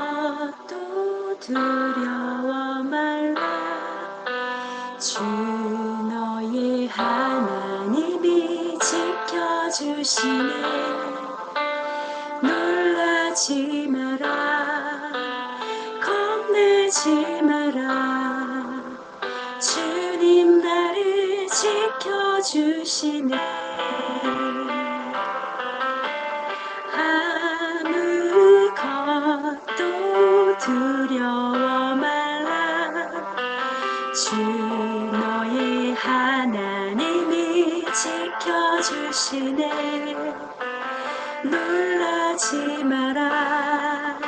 아무것도 두려워 말라. 주 너의 하나님이 지켜주시네. 놀라지 마라. 겁내지 마라. 주님 나를 지켜주시네. 아무것도 두려워 말라. 주 너의 하나님이 지켜주시네. 놀라지 마라.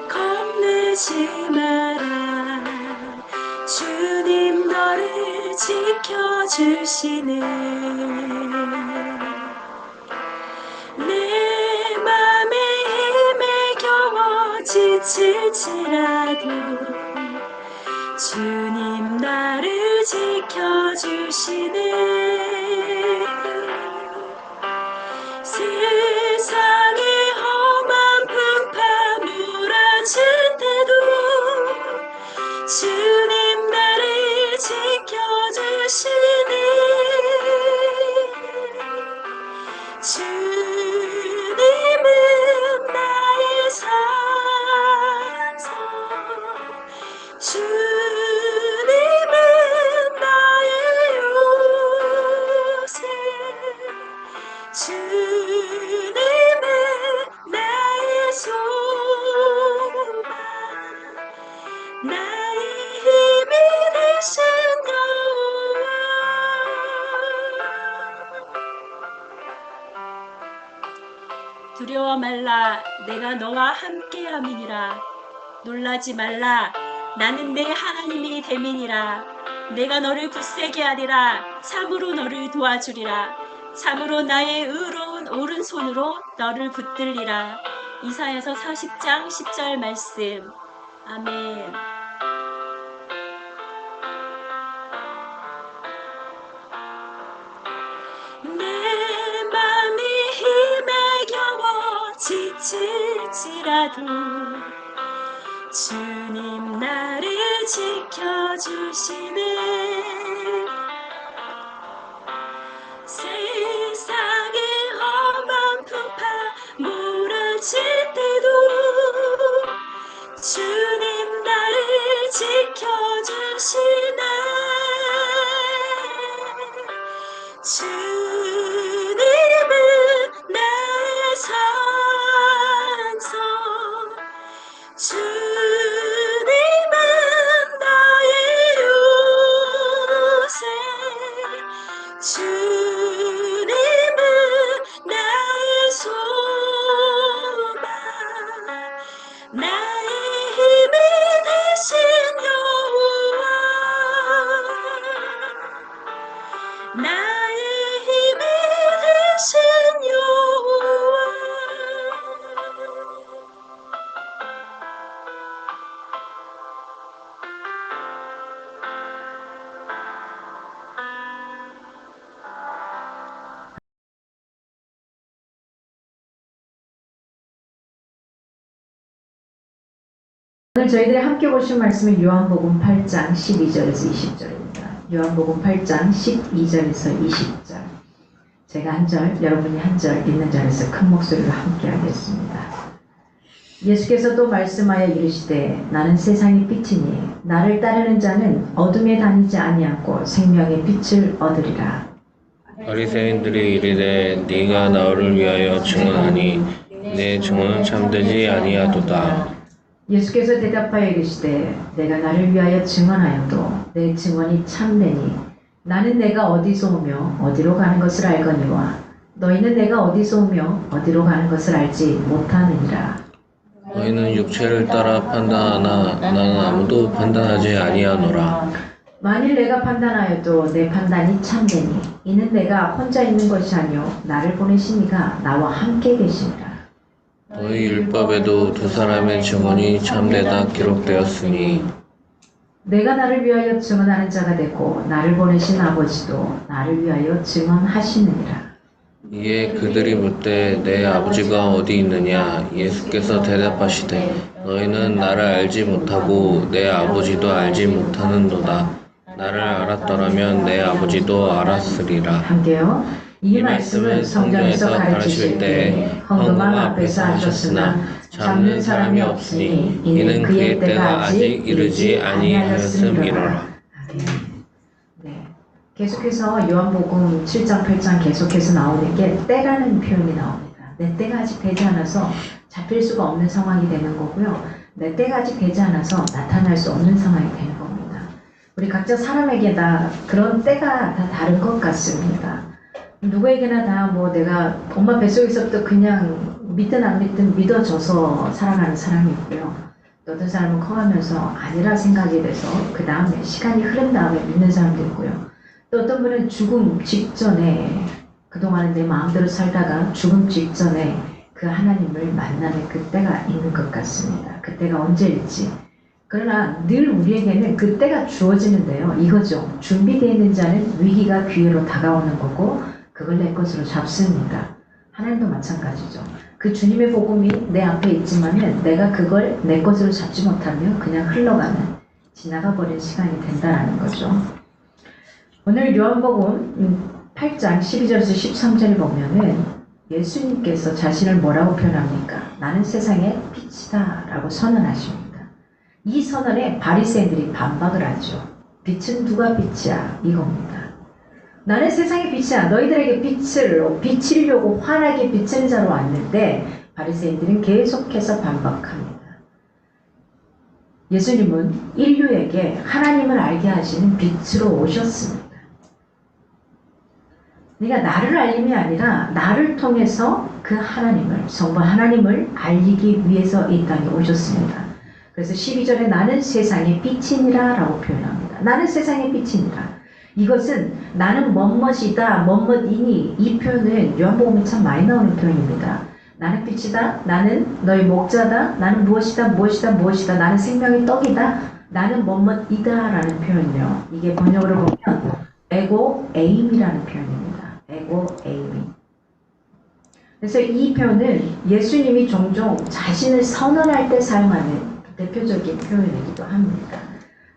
겁내지 마라. 주님 너를 지켜주시네. 내 맘에 힘에 겨워 지칠지라도 주님 나를 지켜주시네. 세상의 험한 풍파 몰아칠 때도 주님 나를 지켜주시네. 주님은 나의 산성, 주님은 나의 요새, 주님은 나의 소망, 나의 힘이 되신 여호와. 두려워 말라. 내가 너와 함께함이니라. 놀라지 말라. 나는 내 하나님이 됨이니라. 내가 너를 굳세게 하리라. 참으로 너를 도와주리라. 참으로 나의 의로운 오른손으로 너를 붙들리라. 이사야서 40장 10절 말씀. 아멘. 내 맘이 힘에 겨워 지칠지라도 주님 나를 지켜주시네. 세상의 험한 풍파 몰아칠 때도 주님 나를 지켜주시네. 주님은 나의 산성, 주님은 나의 요새, 주님은 나의 소망, 나의 힘이 되신 여호와. 나의 힘이 되신 여호와. 오늘 저희들이 함께 보실 말씀은 요한복음 8장 12절에서 20절입니다. 요한복음 8장 12절에서 20절. 제가 한 절, 여러분이 한 절 읽는 절에서 큰 목소리로 함께 하겠습니다. 예수께서 또 말씀하여 이르시되 나는 세상의 빛이니 나를 따르는 자는 어둠에 다니지 아니하고 생명의 빛을 얻으리라. 바리새인들이 이르되 네가 나를 위하여 증언하니 내 증언은 참되지 아니하도다. 예수께서 대답하여 이르시되 내가 나를 위하여 증언하여도 내 증언이 참되니 나는 내가 어디서 오며 어디로 가는 것을 알거니와 너희는 내가 어디서 오며 어디로 가는 것을 알지 못하느니라. 너희는 육체를 따라 판단하나 나는 아무도 판단하지 아니하노라. 만일 내가 판단하여도 내 판단이 참되니 이는 내가 혼자 있는 것이 아니요 나를 보내신 이가 나와 함께 계시니라. 너희 율법에도 두 사람의 증언이 참되다 기록되었으니 내가 나를 위하여 증언하는 자가 되고 나를 보내신 아버지도 나를 위하여 증언하시느니라. 이에 그들이 묻되 내 아버지가 어디 있느냐? 예수께서 대답하시되 너희는 나를 알지 못하고 내 아버지도 알지 못하는도다. 나를 알았더라면 내 아버지도 알았으리라. 함께요. 이 말씀을 성전에서 가르치실 때 헌금함 앞에서 하셨으나 잡는 사람이 없으니 이는 그의 때가 아직 이르지 아니하였음이로라. 네. 계속해서 요한복음 7장 8장 계속해서 나오는 게 때라는 표현이 나옵니다. 내 때가 아직 되지 않아서 잡힐 수가 없는 상황이 되는 거고요. 내 때가 아직 되지 않아서 나타날 수 없는 상황이 되는 겁니다. 우리 각자 사람에게 다 그런 때가 다 다른 것 같습니다. 누구에게나 다 뭐 내가 엄마 뱃속에서부터 그냥 믿든 안 믿든 믿어져서 살아가는 사람이 있고요. 또 어떤 사람은 커가면서 아니라 생각이 돼서 그 다음에 시간이 흐른 다음에 믿는 사람도 있고요. 또 어떤 분은 죽음 직전에 그동안은 내 마음대로 살다가 죽음 직전에 그 하나님을 만나는 그때가 있는 것 같습니다. 그때가 언제일지. 그러나 늘 우리에게는 그때가 주어지는데요. 이거죠. 준비되어 있는 자는 위기가 기회로 다가오는 거고 그걸 내 것으로 잡습니다. 하나님도 마찬가지죠. 그 주님의 복음이 내 앞에 있지만은 내가 그걸 내 것으로 잡지 못하면 그냥 흘러가는 지나가 버린 시간이 된다는 거죠. 오늘 요한복음 8장 12절에서 13절을 보면은 예수님께서 자신을 뭐라고 표현합니까? 나는 세상의 빛이다 라고 선언하십니다. 이 선언에 바리새인들이 반박을 하죠. 빛은 누가 빛이야? 이겁니다. 나는 세상의 빛이야. 너희들에게 비치려고 환하게 비치는 자로 왔는데 바리새인들은 계속해서 반박합니다. 예수님은 인류에게 하나님을 알게 하시는 빛으로 오셨습니다. 그러니까 나를 알림이 아니라 나를 통해서 그 하나님을, 성부 하나님을 알리기 위해서 이 땅에 오셨습니다. 그래서 12절에 나는 세상의 빛이니라 라고 표현합니다. 나는 세상의 빛이니라. 이것은 나는 뭐뭇이다, 뭐뭇이니 이 표현은 요한복음에 참 많이 나오는 표현입니다. 나는 빛이다, 나는 너의 목자다, 나는 무엇이다, 무엇이다, 무엇이다, 나는 생명의 떡이다, 나는 뭐뭇이다 라는 표현이요. 이게 번역으로 보면 에고 에임이라는 표현입니다. 에고 에임이. 그래서 이 표현은 예수님이 종종 자신을 선언할 때 사용하는 대표적인 표현이기도 합니다.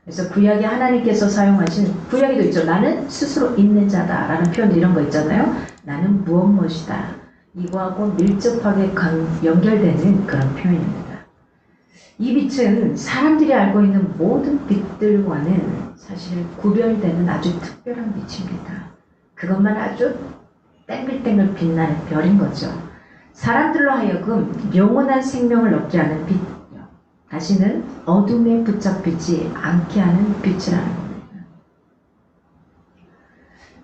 그래서 구약에 하나님께서 사용하신 구약에도 있죠. 나는 스스로 있는 자다 라는 표현 이런 거 있잖아요. 나는 무엇이다. 이거하고 밀접하게 연결되는 그런 표현입니다. 이 빛은 사람들이 알고 있는 모든 빛들과는 사실 구별되는 아주 특별한 빛입니다. 그것만 아주 땡글땡글 빛나는 별인 거죠. 사람들로 하여금 영원한 생명을 얻게 하는 빛, 다시는 어둠에 붙잡히지 않게 하는 빛이라는 겁니다.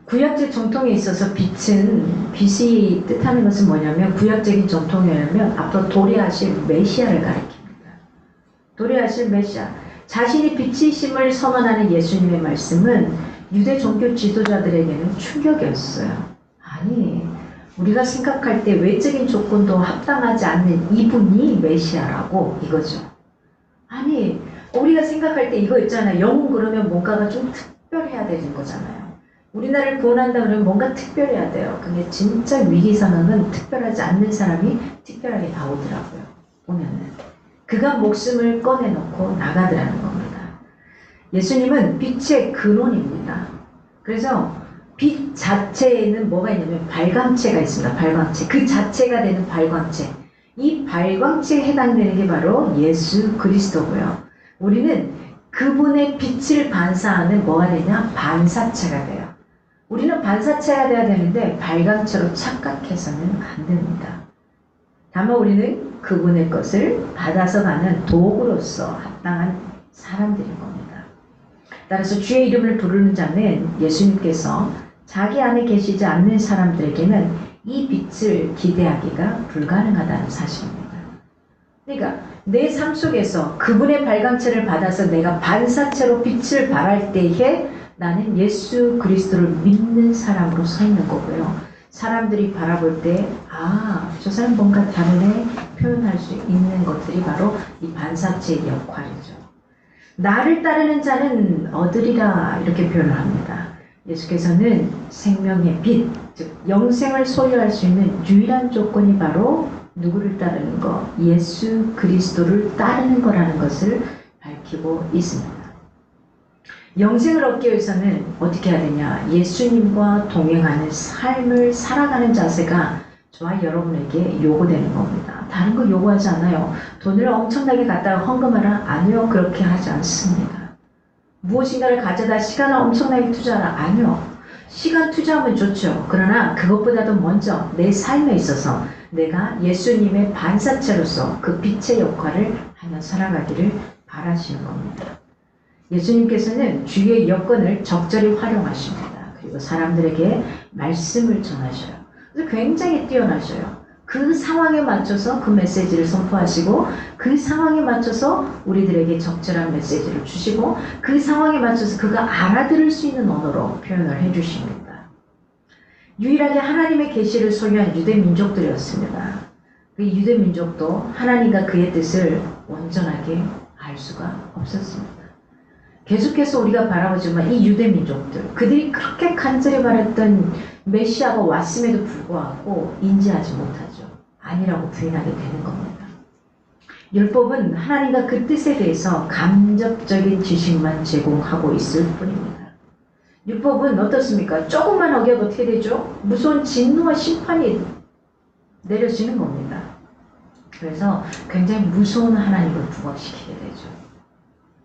구약적 전통에 있어서 빛이 뜻하는 것은 뭐냐면 구약적인 전통이라면 앞으로 도래하실 메시아를 가리킵니다. 도래하실 메시아. 자신이 빛이심을 선언하는 예수님의 말씀은 유대 종교 지도자들에게는 충격이었어요. 아니, 우리가 생각할 때 외적인 조건도 합당하지 않는 이분이 메시아라고 이거죠. 아니, 우리가 생각할 때 이거 있잖아요. 영웅 그러면 뭔가가 좀 특별해야 되는 거잖아요. 우리나라를 구원한다 그러면 뭔가 특별해야 돼요. 근데 진짜 위기 상황은 특별하지 않는 사람이 특별하게 나오더라고요. 보면은. 그가 목숨을 꺼내놓고 나가더라는 겁니다. 예수님은 빛의 근원입니다. 그래서 빛 자체에는 뭐가 있냐면 발광체가 있습니다. 발광체. 그 자체가 되는 발광체. 이 발광체에 해당되는 게 바로 예수 그리스도고요. 우리는 그분의 빛을 반사하는 뭐가 되냐? 반사체가 돼요. 우리는 반사체가 돼야 되는데 발광체로 착각해서는 안 됩니다. 다만 우리는 그분의 것을 받아서 가는 도구로서 합당한 사람들인 겁니다. 따라서 주의 이름을 부르는 자는 예수님께서 자기 안에 계시지 않는 사람들에게는 이 빛을 기대하기가 불가능하다는 사실입니다. 그러니까 내 삶 속에서 그분의 발광체를 받아서 내가 반사체로 빛을 발할 때에 나는 예수 그리스도를 믿는 사람으로 서 있는 거고요. 사람들이 바라볼 때 저 사람 뭔가 다르네 표현할 수 있는 것들이 바로 이 반사체의 역할이죠. 나를 따르는 자는 얻으리라 이렇게 표현을 합니다. 예수께서는 생명의 빛, 즉 영생을 소유할 수 있는 유일한 조건이 바로 누구를 따르는 것, 예수 그리스도를 따르는 거라는 것을 밝히고 있습니다. 영생을 얻기 위해서는 어떻게 해야 되냐? 예수님과 동행하는 삶을 살아가는 자세가 저와 여러분에게 요구되는 겁니다. 다른 거 요구하지 않아요. 돈을 엄청나게 갖다가 헌금하라? 아니요. 그렇게 하지 않습니다. 무엇인가를 가져다 시간을 엄청나게 투자하라? 아니요. 시간 투자하면 좋죠. 그러나 그것보다도 먼저 내 삶에 있어서 내가 예수님의 반사체로서 그 빛의 역할을 하며 살아가기를 바라시는 겁니다. 예수님께서는 주의 여건을 적절히 활용하십니다. 그리고 사람들에게 말씀을 전하셔요. 그래서 굉장히 뛰어나셔요. 그 상황에 맞춰서 그 메시지를 선포하시고 그 상황에 맞춰서 우리들에게 적절한 메시지를 주시고 그 상황에 맞춰서 그가 알아들을 수 있는 언어로 표현을 해주십니다. 유일하게 하나님의 계시를 소유한 유대 민족들이었습니다. 그 유대 민족도 하나님과 그의 뜻을 온전하게 알 수가 없었습니다. 계속해서 우리가 바라보지만 이 유대 민족들, 그들이 그렇게 간절히 바랐던 메시아가 왔음에도 불구하고 인지하지 못하죠. 아니라고 부인하게 되는 겁니다. 율법은 하나님과 그 뜻에 대해서 감접적인 지식만 제공하고 있을 뿐입니다. 율법은 어떻습니까? 조금만 어겨도 어떻게 되죠? 무서운 진노와 심판이 내려지는 겁니다. 그래서 굉장히 무서운 하나님을 부각시키게 되죠.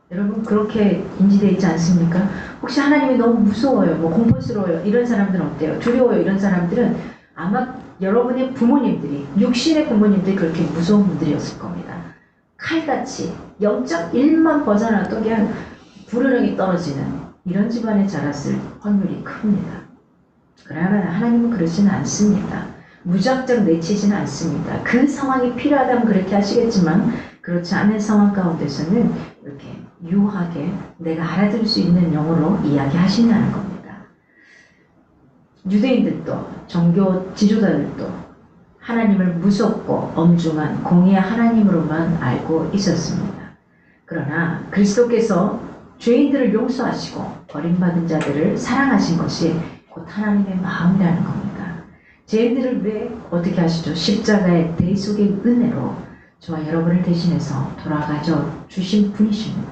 여러분 그렇게 인지되어 있지 않습니까? 혹시 하나님이 너무 무서워요, 뭐 공포스러워요 이런 사람들은 어때요? 두려워요 이런 사람들은 아마 여러분의 부모님들이, 육신의 부모님들이 그렇게 무서운 분들이었을 겁니다. 칼같이 0.1만 벗어나도 그냥 부르릉이 떨어지는 이런 집안에 자랐을 확률이 큽니다. 그러나 하나님은 그러지는 않습니다. 무작정 내치지는 않습니다. 그 상황이 필요하다면 그렇게 하시겠지만 그렇지 않은 상황 가운데서는 이렇게 유하게 내가 알아들을 수 있는 영어로 이야기하신다는 겁니다. 유대인들도 종교 지도자들도 하나님을 무섭고 엄중한 공의의 하나님으로만 알고 있었습니다. 그러나 그리스도께서 죄인들을 용서하시고 버림받은 자들을 사랑하신 것이 곧 하나님의 마음이라는 겁니다. 죄인들을 왜 어떻게 하시죠? 십자가의 대속의 은혜로 저와 여러분을 대신해서 돌아가져 주신 분이십니다.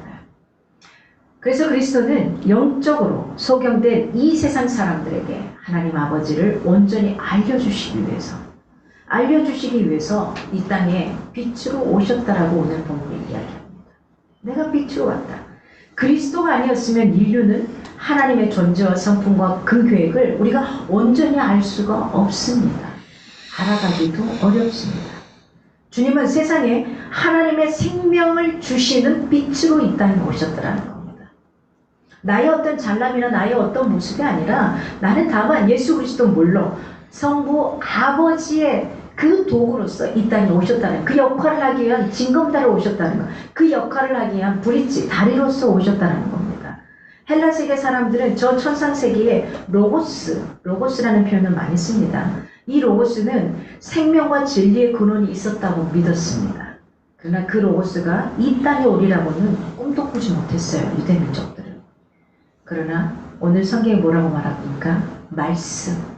그래서 그리스도는 영적으로 소경된 이 세상 사람들에게 하나님 아버지를 온전히 알려주시기 위해서 이 땅에 빛으로 오셨다라고 오늘 본문이 이야기합니다. 내가 빛으로 왔다. 그리스도가 아니었으면 인류는 하나님의 존재와 성품과 그 계획을 우리가 온전히 알 수가 없습니다. 알아가기도 어렵습니다. 주님은 세상에 하나님의 생명을 주시는 빛으로 이 땅에 오셨다라는 겁니다. 나의 어떤 잘남이나 나의 어떤 모습이 아니라 나는 다만 예수 그리스도 물론 성부 아버지의 그 도구로서 이 땅에 오셨다는, 그 역할을 하기 위한 징검다리로 오셨다는 것, 그 역할을 하기 위한 브릿지, 다리로서 오셨다는 겁니다. 헬라 세계 사람들은 저 천상 세계에 로고스라는 표현을 많이 씁니다. 이 로고스는 생명과 진리의 근원이 있었다고 믿었습니다. 그러나 그 로고스가 이 땅에 오리라고는 꿈도 꾸지 못했어요, 유대 민족들은. 그러나 오늘 성경이 뭐라고 말합니까? 말씀.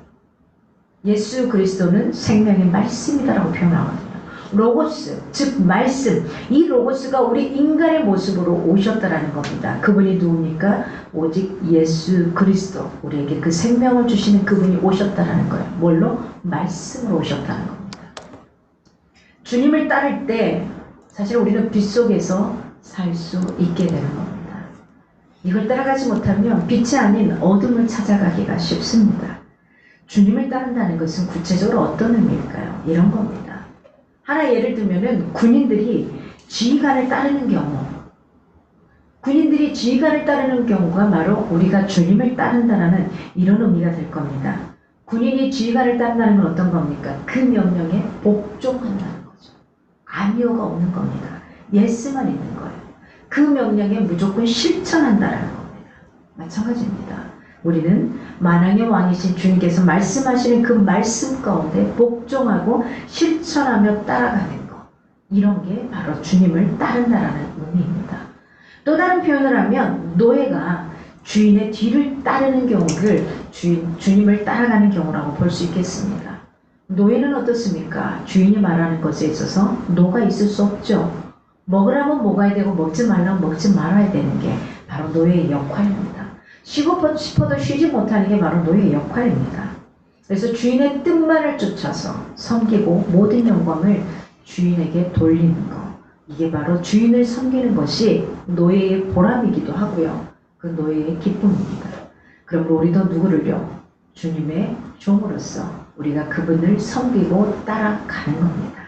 예수 그리스도는 생명의 말씀이다라고 표현하거든요. 로고스, 즉 말씀. 이 로고스가 우리 인간의 모습으로 오셨다라는 겁니다. 그분이 누굽니까? 오직 예수 그리스도. 우리에게 그 생명을 주시는 그분이 오셨다라는 거예요. 뭘로? 말씀으로 오셨다는 겁니다. 주님을 따를 때 사실 우리는 빛 속에서 살 수 있게 되는 겁니다. 이걸 따라가지 못하면 빛이 아닌 어둠을 찾아가기가 쉽습니다. 주님을 따른다는 것은 구체적으로 어떤 의미일까요? 이런 겁니다. 하나 예를 들면은 군인들이 지휘관을 따르는 경우가 바로 우리가 주님을 따른다는 이런 의미가 될 겁니다. 군인이 지휘관을 따른다는 건 어떤 겁니까? 그 명령에 복종한다는 거죠. 아니오가 없는 겁니다. 예스만 있는 거예요. 그 명령에 무조건 실천한다는 겁니다. 마찬가지입니다. 우리는 만왕의 왕이신 주님께서 말씀하시는 그 말씀 가운데 복종하고 실천하며 따라가는 것, 이런 게 바로 주님을 따른다라는 의미입니다. 또 다른 표현을 하면 노예가 주인의 뒤를 따르는 경우를 주님을 따라가는 경우라고 볼 수 있겠습니다. 노예는 어떻습니까? 주인이 말하는 것에 있어서 노가 있을 수 없죠. 먹으라면 먹어야 되고 먹지 말라면 먹지 말아야 되는 게 바로 노예의 역할입니다. 쉬고 싶어도 쉬지 못하는 게 바로 노예의 역할입니다. 그래서 주인의 뜻만을 쫓아서 섬기고 모든 영광을 주인에게 돌리는 것. 이게 바로 주인을 섬기는 것이 노예의 보람이기도 하고요. 그 노예의 기쁨입니다. 그러므로 우리도 누구를요? 주님의 종으로서 우리가 그분을 섬기고 따라가는 겁니다.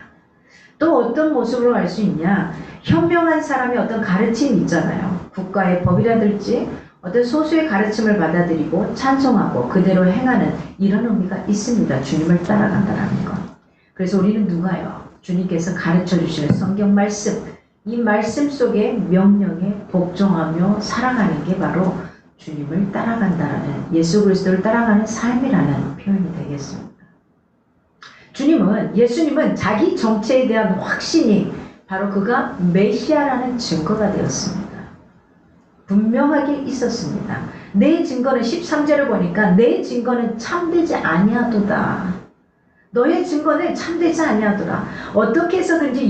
또 어떤 모습으로 할 수 있냐? 현명한 사람의 어떤 가르침이 있잖아요. 국가의 법이라든지 어떤 소수의 가르침을 받아들이고 찬송하고 그대로 행하는 이런 의미가 있습니다. 주님을 따라간다는 것. 그래서 우리는 누가요? 주님께서 가르쳐 주시는 성경 말씀, 이 말씀 속의 명령에 복종하며 살아가는 게 바로 주님을 따라간다라는, 예수 그리스도를 따라가는 삶이라는 표현이 되겠습니다. 예수님은 자기 정체에 대한 확신이 바로 그가 메시아라는 증거가 되었습니다. 분명하게 있었습니다. 내 증거는 13절을 보니까 내 증거는 참되지 아니하도다. 너의 증거는 참되지 아니하더라. 어떻게 해서든지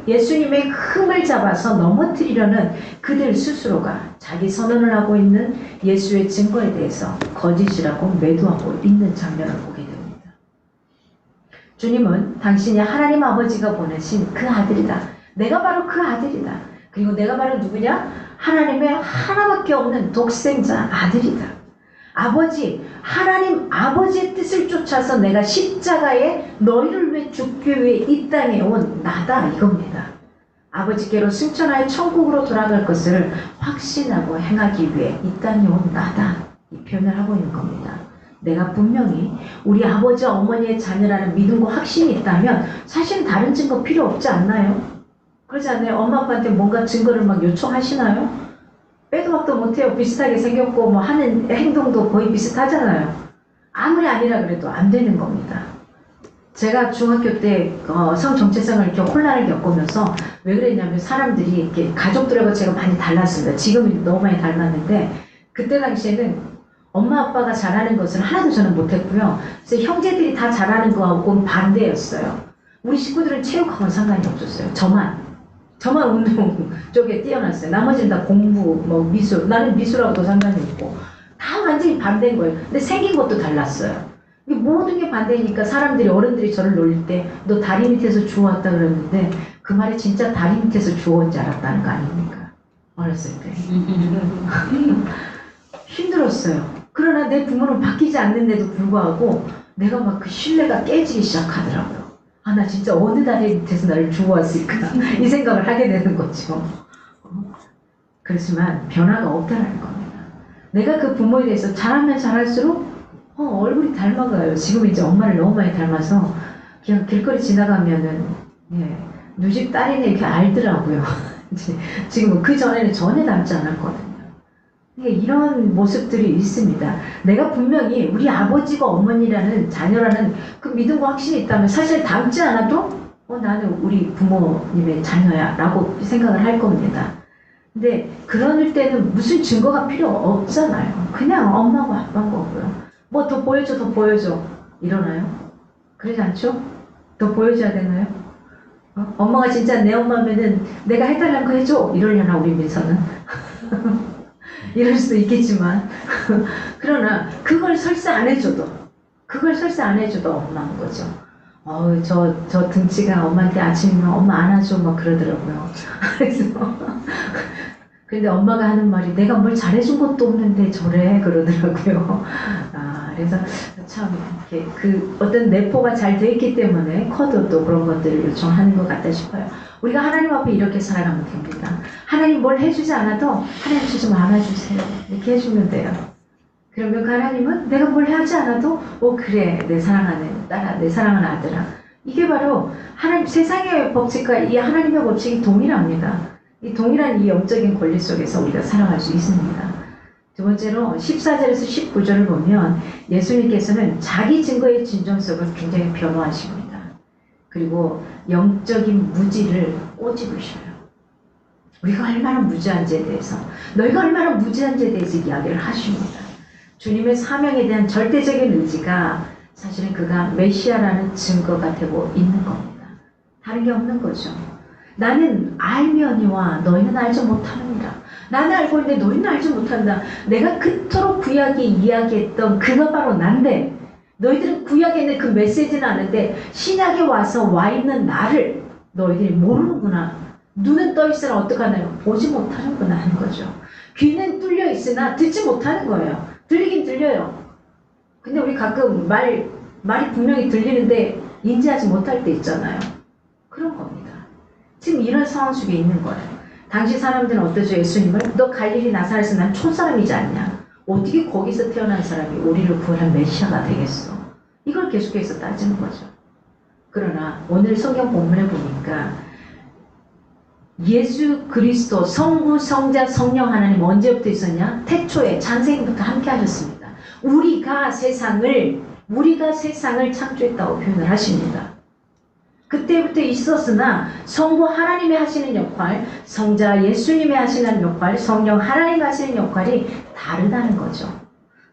예수님의 흠을 잡아서 넘어뜨리려는 그들 스스로가 자기 선언을 하고 있는 예수의 증거에 대해서 거짓이라고 매도하고 있는 장면을 보게 됩니다. 주님은 당신이 하나님 아버지가 보내신 그 아들이다. 내가 바로 그 아들이다. 그리고 내가 바로 누구냐? 하나님의 하나밖에 없는 독생자 아들이다. 하나님 아버지의 뜻을 쫓아서 내가 십자가에 너희를 위해 죽기 위해 이 땅에 온 나다, 이겁니다. 아버지께로 승천하여 천국으로 돌아갈 것을 확신하고 행하기 위해 이 땅에 온 나다, 이 표현을 하고 있는 겁니다. 내가 분명히 우리 아버지와 어머니의 자녀라는 믿음과 확신이 있다면 사실 다른 증거 필요 없지 않나요? 그러지 않나요? 엄마 아빠한테 뭔가 증거를 막 요청하시나요? 빼도 박도 못해요. 비슷하게 생겼고 뭐 하는 행동도 거의 비슷하잖아요. 아무리 아니라 그래도 안 되는 겁니다. 제가 중학교 때 성정체성을 이렇게 혼란을 겪으면서 왜 그랬냐면 사람들이 이렇게 가족들하고 제가 많이 달랐습니다. 지금은 너무 많이 닮았는데 그때 당시에는 엄마 아빠가 잘하는 것을 하나도 저는 못했고요. 그래서 형제들이 다 잘하는 거하고 반대였어요. 우리 식구들은 체육하고는 상관이 없었어요. 저만 운동 쪽에 뛰어났어요. 나머지는 다 공부, 뭐 미술, 나는 미술하고도 상관이 없고 다 완전히 반대인 거예요. 근데 생긴 것도 달랐어요. 모든 게 반대니까 어른들이 저를 놀릴 때 너 다리 밑에서 주워왔다 그랬는데 그 말이 진짜 다리 밑에서 주워온 줄 알았다는 거 아닙니까? 어렸을 때. 힘들었어요. 그러나 내 부모는 바뀌지 않는데도 불구하고 내가 막 그 신뢰가 깨지기 시작하더라고요. 나 진짜 어느 다리 밑에서 나를 주워왔을까 이 생각을 하게 되는 거죠. 그렇지만 변화가 없다는 겁니다. 내가 그 부모에 대해서 잘하면 잘할수록 얼굴이 닮아가요. 지금 이제 엄마를 너무 많이 닮아서 그냥 길거리 지나가면은 누집 딸이네 이렇게 알더라고요. 지금은 그 전에는 전혀 닮지 않았거든요. 이런 모습들이 있습니다. 내가 분명히 우리 아버지가 어머니라는 자녀라는 그 믿음과 확신이 있다면 사실 닮지 않아도 나는 우리 부모님의 자녀야 라고 생각을 할 겁니다. 근데 그럴 때는 무슨 증거가 필요 없잖아요. 그냥 엄마고 아빠인 거고요. 뭐 더 보여줘 이러나요? 그러지 않죠? 더 보여줘야 되나요? 엄마가 진짜 내 엄마면은 내가 해달라는 거 해줘 이러려나 우리 민서는? 이럴 수도 있겠지만 그러나 그걸 설사 안 해줘도 엄마인 거죠. 저 등치가 엄마한테 아침이면 엄마 안아줘 막 그러더라고요. 그래서 근데 엄마가 하는 말이 내가 뭘 잘해준 것도 없는데 저래 그러더라고요. 그래서 참 이렇게 그 어떤 내포가 잘 돼 있기 때문에 커도 또 그런 것들을 요청하는 것 같다 싶어요. 우리가 하나님 앞에 이렇게 살아가면 됩니다. 하나님 뭘 해주지 않아도 하나님 저 좀 안아주세요. 이렇게 해주면 돼요. 그러면 그 하나님은 내가 뭘 하지 않아도 그래 내 사랑하는 딸아, 내 사랑하는 아들아. 이게 바로 하나님 세상의 법칙과 이 하나님의 법칙이 동일합니다. 이 동일한 이 영적인 권리 속에서 우리가 살아갈 수 있습니다. 두 번째로 14절에서 19절을 보면 예수님께서는 자기 증거의 진정성을 굉장히 변호하십니다. 그리고 영적인 무지를 꼬집으셔요. 우리가 얼마나 무지한지에 대해서, 너희가 얼마나 무지한지에 대해서 이야기를 하십니다. 주님의 사명에 대한 절대적인 의지가 사실은 그가 메시아라는 증거가 되고 있는 겁니다. 다른 게 없는 거죠. 나는 알면이와 너희는 알지 못하느니라. 나는 알고 있는데 너희는 알지 못한다. 내가 그토록 구약에 이야기했던 그가 바로 난데, 너희들은 구약에 있는 그 메시지는 아는데 신약에 와서 와 있는 나를 너희들이 모르는구나. 눈은 떠 있으나 어떡하나요? 보지 못하는구나 하는 거죠. 귀는 뚫려 있으나 듣지 못하는 거예요. 들리긴 들려요. 근데 우리 가끔 말이 분명히 들리는데 인지하지 못할 때 있잖아요. 그런 겁니다. 지금 이런 상황 속에 있는 거예요. 당시 사람들은 어떠죠? 예수님을 너 갈릴리 나사렛에서 난 촌사람이지 않냐? 어떻게 거기서 태어난 사람이 우리를 구원한 메시아가 되겠어? 이걸 계속해서 따지는 거죠. 그러나 오늘 성경 본문에 보니까 예수 그리스도 성부, 성자, 성령 하나님 언제부터 있었냐? 태초에 창세기부터 함께 하셨습니다. 우리가 세상을 창조했다고 표현을 하십니다. 그때부터 있었으나 성부 하나님이 하시는 역할, 성자 예수님이 하시는 역할, 성령 하나님이 하시는 역할이 다르다는 거죠.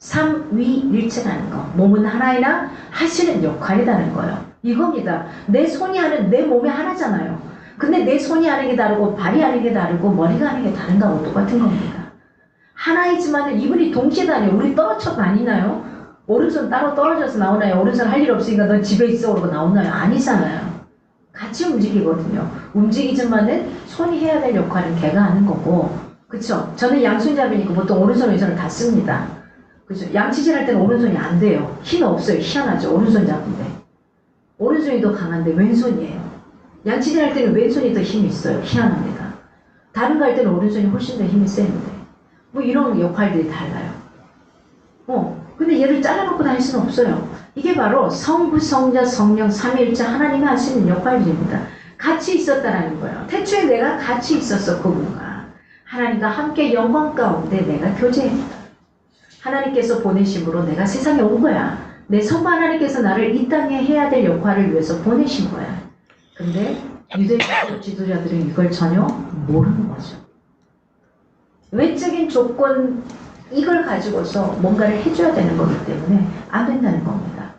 삼위일체라는 거, 몸은 하나이나 하시는 역할이라는 거예요. 이겁니다. 내 손이 하는, 내 몸이 하나잖아요. 근데 내 손이 하는 게 다르고 발이 하는 게 다르고 머리가 하는 게 다른 거하고 똑같은 겁니다. 하나이지만 이분이 동시에 다녀요. 우리 떨어져 다니나요? 오른손 따로 떨어져서 나오나요? 오른손 할 일 없으니까 넌 집에 있어 그러고 나오나요? 아니잖아요. 같이 움직이거든요. 움직이지만은 손이 해야 될 역할은 걔가 하는 거고, 그쵸? 저는 양손잡이니까 보통 오른손 왼손을 다 씁니다. 그죠? 양치질 할 때는 오른손이 안 돼요. 힘 없어요. 희한하죠. 오른손 잡는데. 오른손이 더 강한데 왼손이에요. 양치질 할 때는 왼손이 더 힘이 있어요. 희한합니다. 다른 거 할 때는 오른손이 훨씬 더 힘이 세는데. 뭐 이런 역할들이 달라요. 근데 얘를 잘라놓고 다닐 수는 없어요. 이게 바로 성부, 성자, 성령, 삼위일체 하나님이 하시는 역할들입니다. 같이 있었다라는 거예요. 태초에 내가 같이 있었어, 그분과. 하나님과 함께 영광 가운데 내가 교제했다. 하나님께서 보내심으로 내가 세상에 온 거야. 내 성부 하나님께서 나를 이 땅에 해야 될 역할을 위해서 보내신 거야. 근데 유대 지도자들은 이걸 전혀 모르는 거죠. 외적인 조건, 이걸 가지고서 뭔가를 해줘야 되는 거기 때문에 안 된다는 겁니다.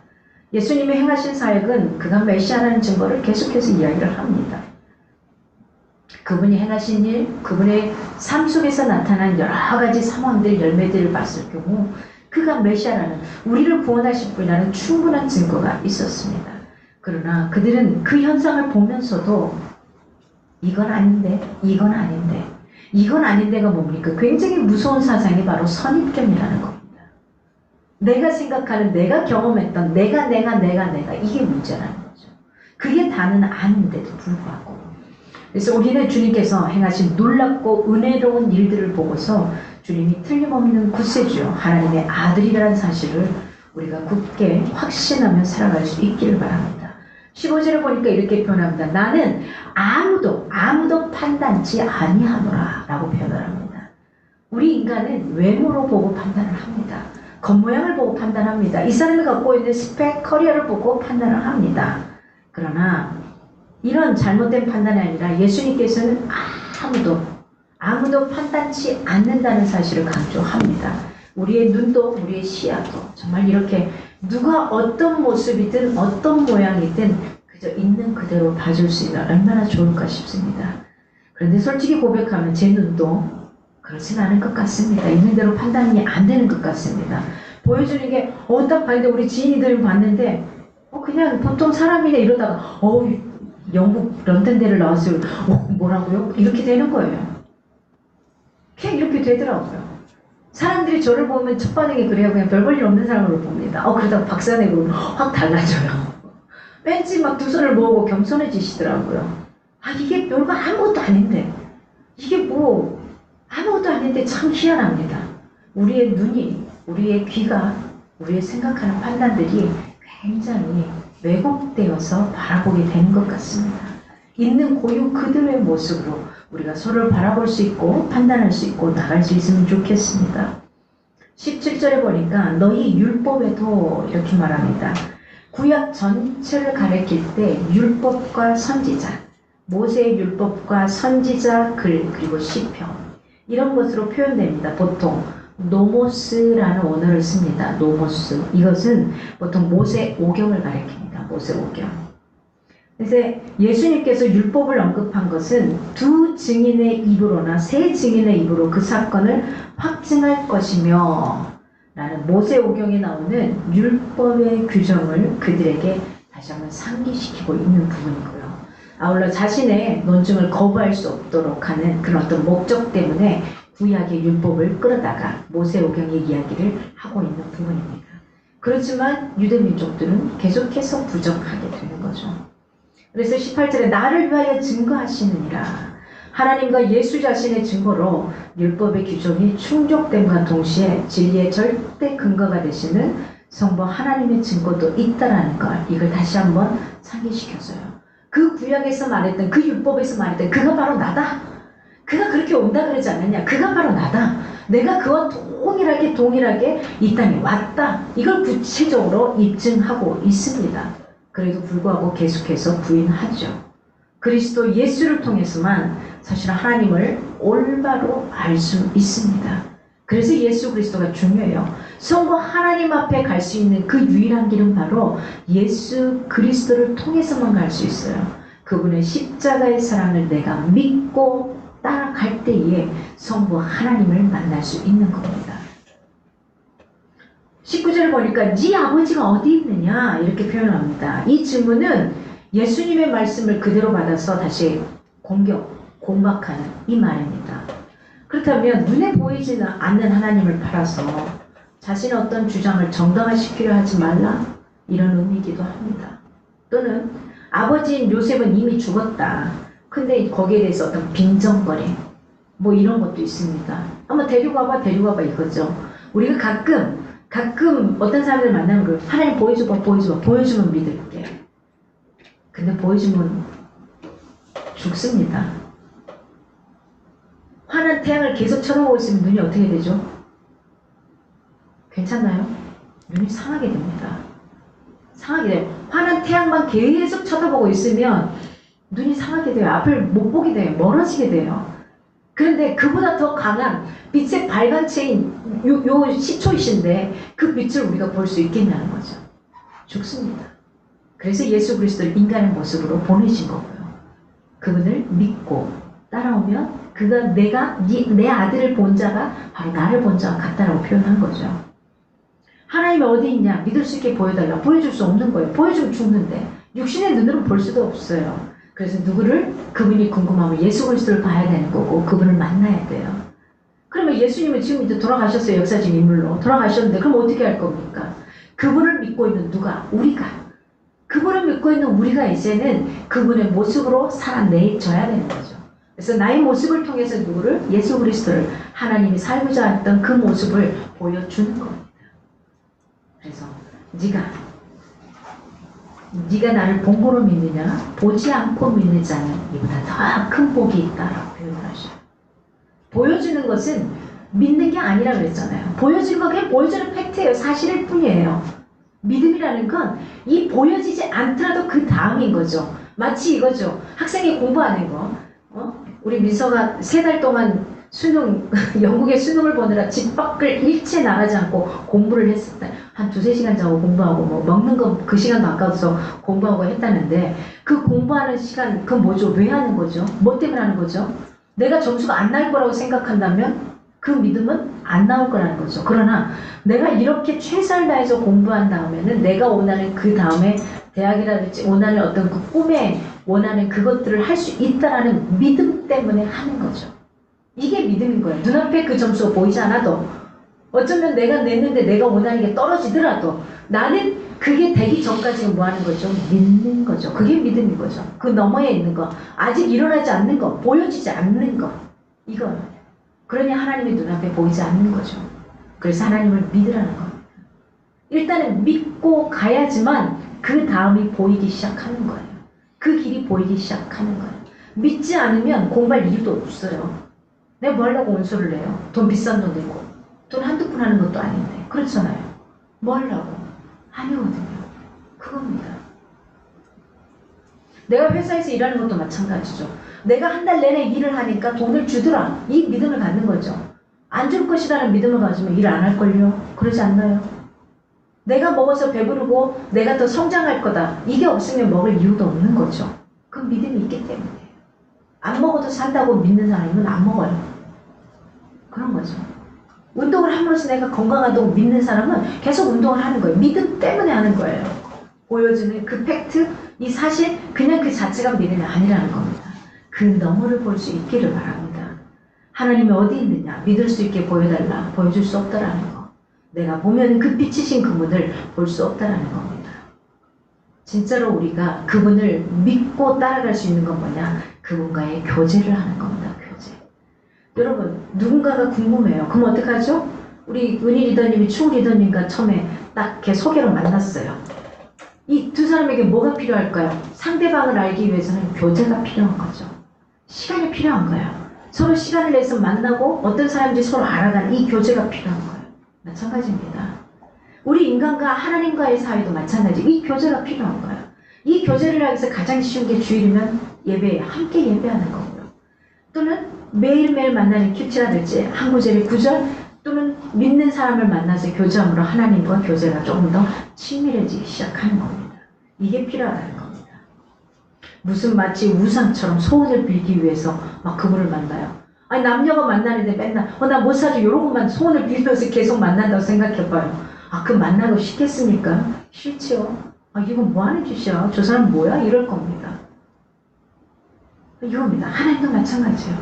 예수님이 행하신 사역은 그가 메시아라는 증거를 계속해서 이야기를 합니다. 그분이 행하신 일, 그분의 삶 속에서 나타난 여러 가지 상황들, 열매들을 봤을 경우 그가 메시아라는, 우리를 구원하실 분이라는 충분한 증거가 있었습니다. 그러나 그들은 그 현상을 보면서도 이건 아닌데, 이건 아닌데, 이건 아닌데가 뭡니까? 굉장히 무서운 사상이 바로 선입견이라는 겁니다. 내가 생각하는, 내가 경험했던 내가 이게 문제라는 거죠. 그게 다는 아닌데도 불구하고. 그래서 우리는 주님께서 행하신 놀랍고 은혜로운 일들을 보고서 주님이 틀림없는 구세주요 하나님의 아들이라는 사실을 우리가 굳게 확신하며 살아갈 수 있기를 바랍니다. 15절에 보니까 이렇게 표현합니다. 나는 아무도 판단치 아니하노라 라고 표현을 합니다. 우리 인간은 외모로 보고 판단을 합니다. 겉모양을 보고 판단합니다. 이 사람이 갖고 있는 스펙, 커리어를 보고 판단을 합니다. 그러나 이런 잘못된 판단이 아니라 예수님께서는 아무도 판단치 않는다는 사실을 강조합니다. 우리의 눈도 우리의 시야도 정말 이렇게 누가 어떤 모습이든 어떤 모양이든 그저 있는 그대로 봐줄 수 있는 얼마나 좋을까 싶습니다. 그런데 솔직히 고백하면 제 눈도 그렇진 않은 것 같습니다. 있는 대로 판단이 안 되는 것 같습니다. 보여주는 게 딱 봤는데 우리 지인이들 봤는데 그냥 보통 사람이네 이러다가 영국 런던대를 나왔어요. 뭐라고요? 이렇게 되는 거예요. 그냥 이렇게 되더라고요. 사람들이 저를 보면 첫 반응이 그래요. 그냥 별 볼 일 없는 사람으로 봅니다. 그러다가 박사내고 확 달라져요. 벤치 막 두 손을 모으고 겸손해지시더라고요. 이게 별거 아무것도 아닌데. 이게 뭐 아무것도 아닌데 참 희한합니다. 우리의 눈이, 우리의 귀가, 우리의 생각하는 판단들이 굉장히 왜곡되어서 바라보게 되는 것 같습니다. 있는 고유 그들의 모습으로 우리가 서로를 바라볼 수 있고 판단할 수 있고 나갈 수 있으면 좋겠습니다. 17절에 보니까 너희 율법에도 이렇게 말합니다. 구약 전체를 가리킬 때 율법과 선지자, 모세의 율법과 선지자 글 그리고 시편 이런 것으로 표현됩니다. 보통 노모스라는 언어를 씁니다. 노모스. 이것은 보통 모세 오경을 가리킵니다. 모세 오경. 그래서 예수님께서 율법을 언급한 것은 두 증인의 입으로나 세 증인의 입으로 그 사건을 확증할 것이며 라는 모세 오경에 나오는 율법의 규정을 그들에게 다시 한번 상기시키고 있는 부분이고요. 아울러 자신의 논증을 거부할 수 없도록 하는 그런 어떤 목적 때문에 구약의 율법을 끌어다가 모세오경의 이야기를 하고 있는 부분입니다. 그렇지만 유대민족들은 계속해서 부정하게 되는 거죠. 그래서 18절에 나를 위하여 증거하시느니라. 하나님과 예수 자신의 증거로 율법의 규정이 충족됨과 동시에 진리의 절대 근거가 되시는 성부 하나님의 증거도 있다라는 걸 이걸 다시 한번 상기시켜줘요. 그 구약에서 말했던 그 율법에서 말했던 그가 바로 나다. 그가 그렇게 온다 그러지 않느냐. 그가 바로 나다. 내가 그와 동일하게 이 땅에 왔다. 이걸 구체적으로 입증하고 있습니다. 그래도 불구하고 계속해서 부인하죠. 그리스도 예수를 통해서만 사실 하나님을 올바로 알 수 있습니다. 그래서 예수 그리스도가 중요해요. 성부 하나님 앞에 갈 수 있는 그 유일한 길은 바로 예수 그리스도를 통해서만 갈 수 있어요. 그분의 십자가의 사랑을 내가 믿고 따라갈 때에 성부 하나님을 만날 수 있는 겁니다. 19절 보니까 네 아버지가 어디 있느냐 이렇게 표현합니다. 이 질문은 예수님의 말씀을 그대로 받아서 다시 공박하는 이 말입니다. 그렇다면 눈에 보이지는 않는 하나님을 팔아서 자신의 어떤 주장을 정당화시키려 하지 말라 이런 의미이기도 합니다. 또는 아버지인 요셉은 이미 죽었다. 근데 거기에 대해서 어떤 빈정거림 뭐 이런 것도 있습니다. 한번 데려가봐 이거죠. 우리가 가끔 어떤 사람들 만나면 그 하나님 보여주면 믿을게. 근데 보여주면 죽습니다. 환한 태양을 계속 쳐다보고 있으면 눈이 어떻게 되죠? 괜찮나요? 눈이 상하게 됩니다. 상하게 돼요. 환한 태양만 계속 쳐다보고 있으면 눈이 상하게 돼요. 앞을 못 보게 돼요. 멀어지게 돼요. 그런데 그보다 더 강한 빛의 발광체인 요 시초이신데 그 빛을 우리가 볼 수 있겠냐는 거죠. 죽습니다. 그래서 예수 그리스도를 인간의 모습으로 보내신 거고요. 그분을 믿고 따라오면 그가 내 아들을 본 자가 바로 나를 본 자와 같다라고 표현한 거죠. 하나님이 어디 있냐 믿을 수 있게 보여달라. 보여줄 수 없는 거예요. 보여주면 죽는데 육신의 눈으로 볼 수도 없어요. 그래서 그분이 궁금하면 예수 그리스도를 봐야 되는 거고 그분을 만나야 돼요. 그러면 예수님은 지금 이제 돌아가셨어요. 역사적 인물로 돌아가셨는데 그럼 어떻게 할 겁니까? 그분을 믿고 있는 우리가 그분을 믿고 있는 우리가 이제는 그분의 모습으로 살아내줘야 되는 거죠. 그래서 나의 모습을 통해서 예수 그리스도를 하나님이 살고자 했던 그 모습을 보여주는 겁니다. 그래서 네가 나를 본 거로 믿느냐 보지 않고 믿는 자는 이보다 더 큰 복이 있다라고 표현을 하셔요. 보여주는 것은 믿는 게 아니라 그랬잖아요. 보여주는 건 그냥 보여주는 팩트예요. 사실일 뿐이에요. 믿음이라는 건 이 보여지지 않더라도 그 다음인 거죠. 마치 이거죠. 학생이 공부하는 거. 우리 민서가 3달 동안 영국의 수능을 보느라 집 밖을 일체 나가지 않고 공부를 했었다. 한 2-3시간 자고 공부하고 뭐 먹는 거 그 시간도 아까워서 공부하고 했다는데 그 공부하는 시간 그건 뭐죠? 왜 하는 거죠? 뭐 때문에 하는 거죠? 내가 점수가 안 날 거라고 생각한다면 그 믿음은 안 나올 거라는 거죠. 그러나 내가 이렇게 최선을 다해서 공부한 다음에는 내가 원하는 그 다음에 대학이라든지 원하는 어떤 그 꿈에 원하는 그것들을 할 수 있다라는 믿음 때문에 하는 거죠. 이게 믿음인 거예요. 눈앞에 그 점수가 보이지 않아도 어쩌면 내가 냈는데 내가 원하는 게 떨어지더라도 나는 그게 되기 전까지는 뭐 하는 거죠? 믿는 거죠. 그게 믿음인 거죠. 그 너머에 있는 거, 아직 일어나지 않는 거, 보여지지 않는 거, 이거예요. 그러니 하나님의 눈앞에 보이지 않는 거죠. 그래서 하나님을 믿으라는 겁니다. 일단은 믿고 가야지만 그 다음이 보이기 시작하는 거예요. 그 길이 보이기 시작하는 거예요. 믿지 않으면 공부할 이유도 없어요. 내가 뭐 하려고 원서를 내요? 돈 비싼 돈 내고 돈 한두 푼 하는 것도 아닌데 그렇잖아요. 뭐 하려고? 아니거든요. 그겁니다. 내가 회사에서 일하는 것도 마찬가지죠. 내가 한 달 내내 일을 하니까 돈을 주더라. 이 믿음을 갖는 거죠. 안 줄 것이라는 믿음을 가지면 일 안 할걸요? 그러지 않나요? 내가 먹어서 배부르고 내가 더 성장할 거다. 이게 없으면 먹을 이유도 없는 거죠. 그 믿음이 있기 때문에. 안 먹어도 산다고 믿는 사람은 안 먹어요. 그런 거죠. 운동을 함으로써 내가 건강하다고 믿는 사람은 계속 운동을 하는 거예요. 믿음 때문에 하는 거예요. 보여주는 그 팩트, 이 사실, 그냥 그 자체가 믿음이 아니라는 겁니다. 그 너머를 볼 수 있기를 바랍니다. 하나님이 어디 있느냐? 믿을 수 있게 보여달라. 보여줄 수 없다라는 거. 내가 보면 그 빛이신 그분을 볼 수 없다라는 겁니다. 진짜로 우리가 그분을 믿고 따라갈 수 있는 건 뭐냐? 그분과의 교제를 하는 겁니다. 교제. 여러분, 누군가가 궁금해요. 그럼 어떡하죠? 우리 은희 리더님이 충 리더님과 처음에 딱 이렇게 소개로 만났어요. 이 두 사람에게 뭐가 필요할까요? 상대방을 알기 위해서는 교제가 필요한 거죠. 시간이 필요한 거예요. 서로 시간을 내서 만나고 어떤 사람인지 서로 알아가는 이 교제가 필요한 거예요. 마찬가지입니다. 우리 인간과 하나님과의 사이도 마찬가지. 이 교제가 필요한 거예요. 이 교제를 하기 위해서 가장 쉬운 게 주일이면 예배에 함께 예배하는 거고요. 또는 매일매일 만나는 큐티라든지 한 구절의 구절 또는 믿는 사람을 만나서 교제함으로 하나님과 교제가 조금 더 친밀해지기 시작하는 겁니다. 이게 필요하다는 겁니다. 무슨 마치 우상처럼 소원을 빌기 위해서 막 그분을 만나요. 아니 남녀가 만나는데 맨날 나 못 사줘 이런 것만 소원을 빌면서 계속 만난다고 생각해봐요. 그 만나고 싫겠습니까? 싫지요. 이건 뭐 하는 짓이야? 저 사람 뭐야? 이럴 겁니다. 이겁니다. 하나님도 마찬가지예요.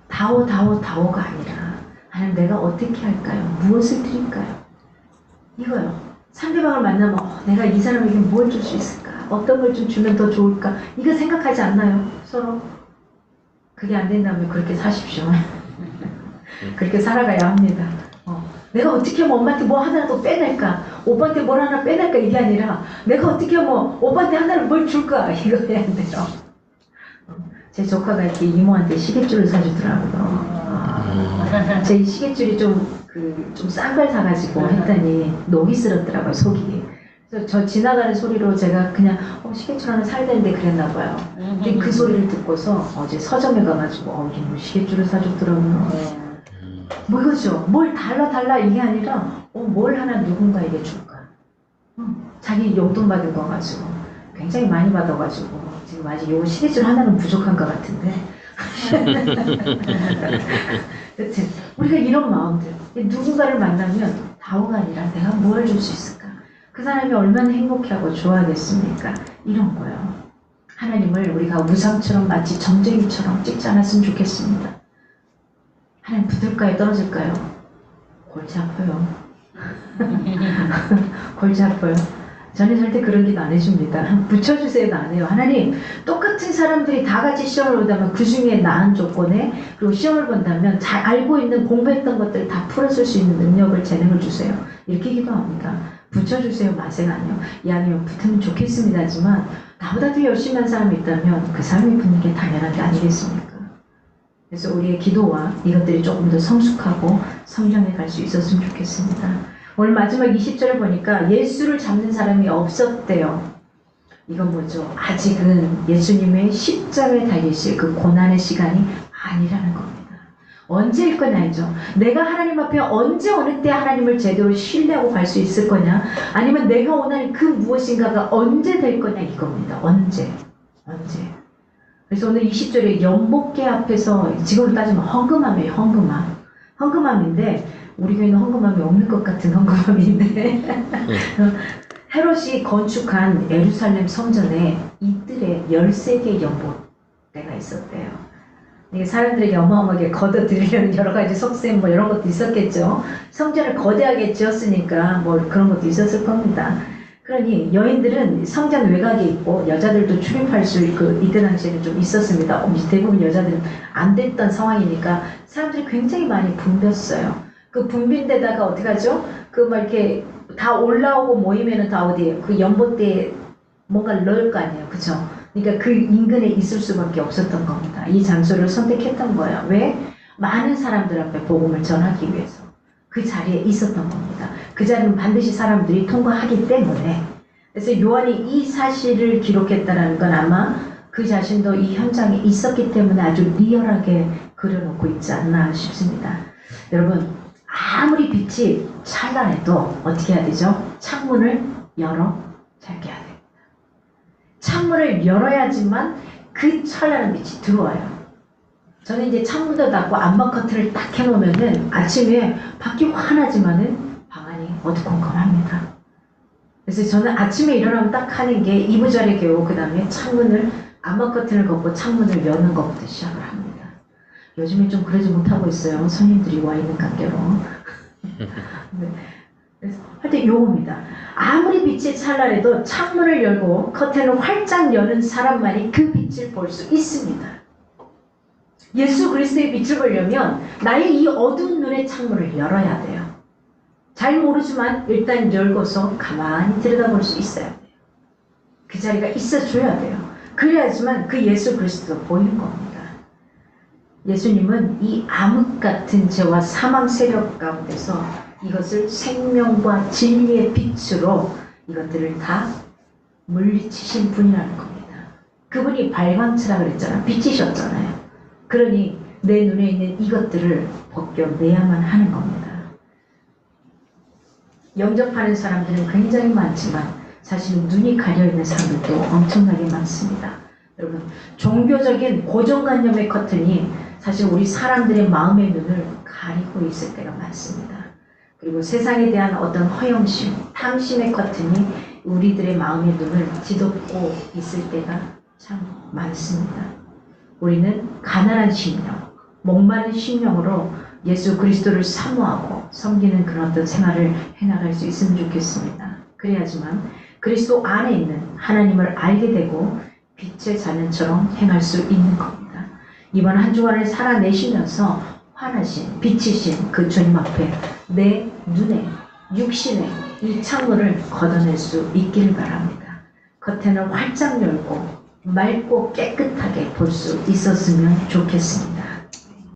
다오가 아니라 하나님 내가 어떻게 할까요? 무엇을 드릴까요? 이거요. 상대방을 만나면 내가 이 사람에게 뭘 줄 수 있을까? 어떤 걸 좀 주면 더 좋을까? 이거 생각하지 않나요? 서로. 그게 안 된다면 그렇게 사십시오. 그렇게 살아가야 합니다. 내가 어떻게 하면 엄마한테 뭐 하나라도 빼낼까? 오빠한테 뭘 하나 빼낼까? 이게 아니라 내가 어떻게 하면 오빠한테 하나를 뭘 줄까? 이거 해야 돼요. 제 조카가 이렇게 이모한테 시계줄을 사주더라고요. 제 시계줄이 좀 싼 걸 사가지고 했더니 녹이 슬었더라고요, 속이. 그래서 저 지나가는 소리로 제가 그냥 시계줄 하나 사야 되는데 그랬나 봐요. 근데 그 소리를 듣고서 어제 서점에 가가지고 이게 시계줄을 사줬더라고요. 뭐 이거죠. 뭘 달라 이게 아니라 뭘 하나 누군가에게 줄까. 자기 용돈 받은 거 가지고 굉장히 많이 받아가지고 지금 아직 요 시계줄 하나는 부족한 것 같은데. 여튼 우리가 이런 마음들, 누군가를 만나면 다오가 아니라 내가 뭘 줄 수 있을까? 그 사람이 얼마나 행복해하고 좋아하겠습니까? 이런 거요. 하나님을 우리가 우상처럼 마치 점쟁이처럼 찍지 않았으면 좋겠습니다. 하나님 붙을까요? 떨어질까요? 골치 아파요. 골치 아파요. 저는 절대 그런 기도 안 해줍니다. 붙여주세요도 안 해요. 하나님, 똑같은 사람들이 다 같이 시험을 본다면 그 중에 나은 조건에 그리고 시험을 본다면 잘 알고 있는 공부했던 것들을 다 풀어줄 수 있는 능력을 재능을 주세요. 이렇게 기도합니다. 붙여주세요 마세요. 아니요. 아니요. 붙으면 좋겠습니다. 하지만 나보다 더 열심히 한 사람이 있다면 그 사람이 붙는 게 당연한 게 아니겠습니까? 그래서 우리의 기도와 이것들이 조금 더 성숙하고 성장해 갈 수 있었으면 좋겠습니다. 오늘 마지막 20절에 보니까 예수를 잡는 사람이 없었대요. 이건 뭐죠? 아직은 예수님의 십자가에 달리실 그 고난의 시간이 아니라는 겁니다. 언제일 거냐 알죠? 내가 하나님 앞에 언제 어느 때 하나님을 제대로 신뢰하고 갈 수 있을 거냐? 아니면 내가 원하는 그 무엇인가가 언제 될 거냐 이겁니다. 언제. 그래서 오늘 20절에 연복계 앞에서 지금으로 따지면 헌금함이에요. 헌금함인데 우리 교회는 헌금함이 없는 것 같은 헌금함인데 헤롯이 건축한 예루살렘 성전에 이틀에 13개의 연복대가 있었대요. 이게 사람들에게 어마어마하게 걷어들이려는 여러 가지 속셈 뭐 이런 것도 있었겠죠. 성전을 거대하게 지었으니까 뭐 그런 것도 있었을 겁니다. 그러니 여인들은 성전 외곽에 있고 여자들도 출입할 수 있고 이때 당시에는 좀 있었습니다. 대부분 여자들은 안 됐던 상황이니까 사람들이 굉장히 많이 붐볐어요. 그 붐빈 데다가 어떻게 하죠? 막 이렇게 다 올라오고 모이면은 다 어디에 그 연못대에 뭔가를 넣을 거 아니에요. 그죠? 그러니까 그 인근에 있을 수밖에 없었던 겁니다. 이 장소를 선택했던 거예요. 왜? 많은 사람들 앞에 복음을 전하기 위해서 그 자리에 있었던 겁니다. 그 자리는 반드시 사람들이 통과하기 때문에. 그래서 요한이 이 사실을 기록했다는 건 아마 그 자신도 이 현장에 있었기 때문에 아주 리얼하게 그려놓고 있지 않나 싶습니다. 여러분, 아무리 빛이 찬란해도 어떻게 해야 되죠? 창문을 열어 잘게 해야 됩니다. 창문을 열어야지만 그 찬란한 빛이 들어와요. 저는 이제 창문도 닫고 암막 커튼을 딱 해놓으면은 아침에 밖이 환하지만은 방 안이 어두컴컴합니다. 그래서 저는 아침에 일어나면 딱 하는 게 이부자리 개고 그 다음에 창문을 암막 커튼을 걷고 창문을 여는 것부터 시작을 합니다. 요즘에 좀 그러지 못하고 있어요. 손님들이 와 있는 관계로. 네. 그래서 하여튼 요겁니다. 아무리 빛이 찬란해도 창문을 열고 커튼을 활짝 여는 사람만이 그 빛을 볼 수 있습니다. 예수 그리스도의 빛을 보려면 나의 이 어두운 눈의 창문을 열어야 돼요. 잘 모르지만 일단 열고서 가만히 들여다볼 수 있어야 돼요. 그 자리가 있어줘야 돼요. 그래야지만 그 예수 그리스도가 보이는 겁니다. 예수님은 이 암흑 같은 죄와 사망 세력 가운데서 이것을 생명과 진리의 빛으로 이것들을 다 물리치신 분이라는 겁니다. 그분이 발광체라 그랬잖아요. 빛이셨잖아요. 그러니 내 눈에 있는 이것들을 벗겨내야만 하는 겁니다. 영접하는 사람들은 굉장히 많지만 사실 눈이 가려있는 사람들도 엄청나게 많습니다. 여러분, 종교적인 고정관념의 커튼이 사실 우리 사람들의 마음의 눈을 가리고 있을 때가 많습니다. 그리고 세상에 대한 어떤 허영심, 탐심의 커튼이 우리들의 마음의 눈을 뒤덮고 있을 때가 참 많습니다. 우리는 가난한 심령, 목마른 심령으로 예수 그리스도를 사모하고 섬기는 그런 어떤 생활을 해나갈 수 있으면 좋겠습니다. 그래야지만 그리스도 안에 있는 하나님을 알게 되고 빛의 자녀처럼 행할 수 있는 겁니다. 이번 한 주간을 살아내시면서 환하신, 빛이신 그 주님 앞에 내 눈에, 육신에 이 창문을 걷어낼 수 있기를 바랍니다. 커튼을 활짝 열고 맑고 깨끗하게 볼 수 있었으면 좋겠습니다.